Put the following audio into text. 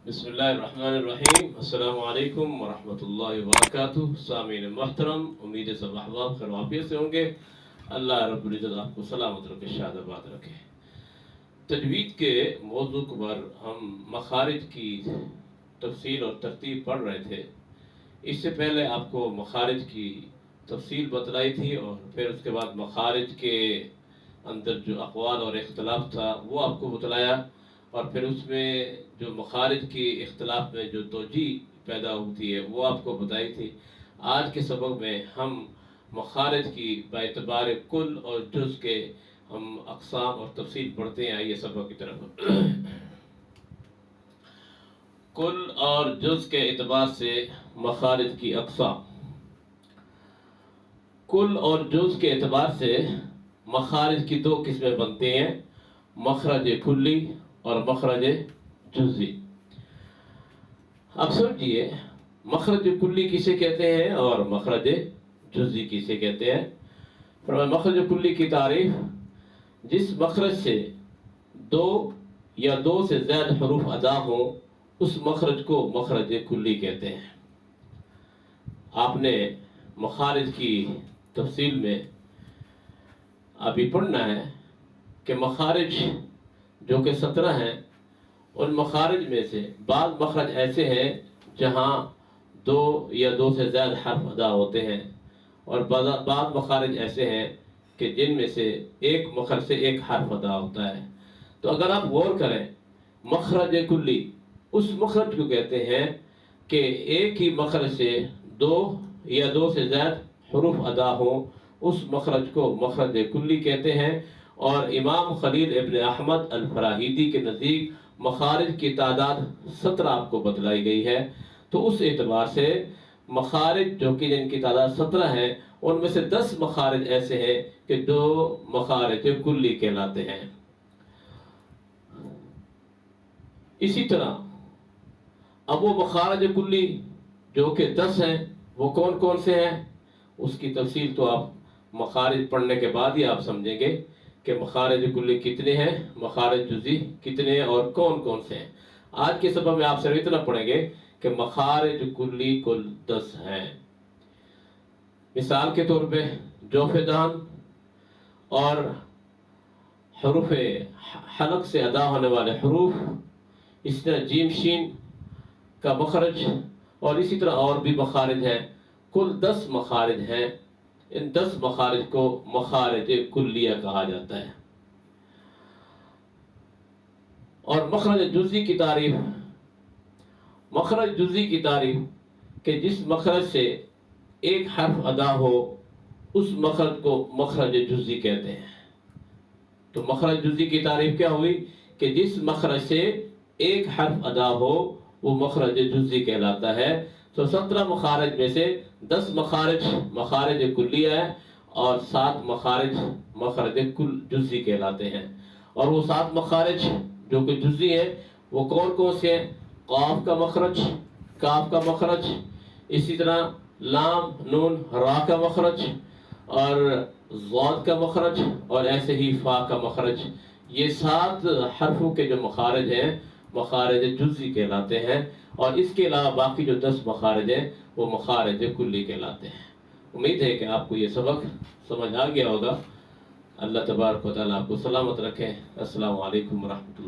بسم اللہ الرحمن الرحیم، السلام علیکم ورحمۃ اللہ وبرکاتہ۔ سامعین محترم، امید ہے سب احباب خیر و عافیت سے ہوں گے۔ اللہ رب العزت آپ کو سلامت رکھے، شاد آباد رکھے۔ تجوید کے موضوع پر ہم مخارج کی تفصیل اور ترتیب پڑھ رہے تھے۔ اس سے پہلے آپ کو مخارج کی تفصیل بتلائی تھی، اور پھر اس کے بعد مخارج کے اندر جو اقوال اور اختلاف تھا وہ آپ کو بتلایا، اور پھر اس میں جو مخارج کی اختلاف میں جو توجیہ پیدا ہوتی ہے وہ آپ کو بتائی تھی۔ آج کے سبق میں ہم مخارج کی باعتبار کل اور جز کے ہم اقسام اور تفصیل پڑھتے ہیں۔ آئیے سبق کی طرف۔ کل اور جز کے اعتبار سے مخارج کی اقسام۔ کل اور جز کے اعتبار سے مخارج کی دو قسمیں بنتے ہیں، مخرج کلی اور مخرج جزئی۔ اب سمجھیے مخرج کلی کسے کہتے ہیں اور مخرج جزئی کسے کہتے ہیں۔ فرمایا مخرج کلی کی تعریف: جس مخرج سے دو یا دو سے زیادہ حروف ادا ہوں اس مخرج کو مخرج کلی کہتے ہیں۔ آپ نے مخارج کی تفصیل میں ابھی پڑھنا ہے کہ مخارج جو کہ 17 ہیں، ان مخارج میں سے بعض مخرج ایسے ہیں جہاں دو یا دو سے زیادہ حرف ادا ہوتے ہیں، اور بعض مخارج ایسے ہیں کہ جن میں سے ایک مخرج سے ایک حرف ادا ہوتا ہے۔ تو اگر آپ غور کریں، مخرج کلی اس مخرج کو کہتے ہیں کہ ایک ہی مخرج سے دو یا دو سے زیادہ حروف ادا ہوں، اس مخرج کو مخرج کلی کہتے ہیں۔ اور امام خلیل ابن احمد الفراہیدی کے نزدیک مخارج کی تعداد 17 آپ کو بتلائی گئی ہے۔ تو اس اعتبار سے مخارج جو کہ جن کی تعداد 17 ہے، ان میں سے 10 مخارج ایسے ہیں کہ جو مخارج کلی کہلاتے ہیں۔ اسی طرح اب وہ مخارج کلی جو کہ 10 ہیں وہ کون کون سے ہیں، اس کی تفصیل تو آپ مخارج پڑھنے کے بعد ہی آپ سمجھیں گے کہ مخارج کلی کتنے ہیں، مخارج جزئی کتنے ہیں اور کون کون سے ہیں۔ آج کے سبق میں آپ صرف اتنا پڑھیں گے کہ مخارج کلی کل 10 ہیں۔ مثال کے طور پہ جوف دان اور حروف حلق سے ادا ہونے والے حروف، اس طرح جیم شین کا مخرج، اور اسی طرح اور بھی مخارج ہیں۔ کل 10 مخارج ہیں۔ ان 10 مخارج کو مخارج کلیہ کہا جاتا ہے۔ اور مخرج جزئی کی تعریف: مخرج جزئی کی تعریف کہ جس مخرج سے ایک حرف ادا ہو اس مخرج کو مخرج جزئی کہتے ہیں۔ تو مخرج جزئی کی تعریف کیا ہوئی کہ جس مخرج سے ایک حرف ادا ہو وہ مخرج جزئی کہلاتا ہے۔ تو 17 مخارج میں سے 10 مخارج مخارج کلیہ ہے، اور 7 مخارج مخرج جزئی کہلاتے ہیں۔ اور وہ 7 مخارج جو کہ جزئی ہیں وہ کون کون سے ہیں؟ قاف کا مخرج، کاف کا مخرج، اسی طرح لام نون را کا مخرج، اور ضاد کا مخرج، اور ایسے ہی فا کا مخرج۔ یہ 7 حرفوں کے جو مخارج ہیں مخارج جزئی کہلاتے ہیں، اور اس کے علاوہ باقی جو 10 مخارج ہیں وہ مخارج کلی کہلاتے ہیں۔ امید ہے کہ آپ کو یہ سبق سمجھ آ گیا ہوگا۔ اللہ تبارک و تعالیٰ آپ کو سلامت رکھے۔ السلام علیکم ورحمۃ اللہ۔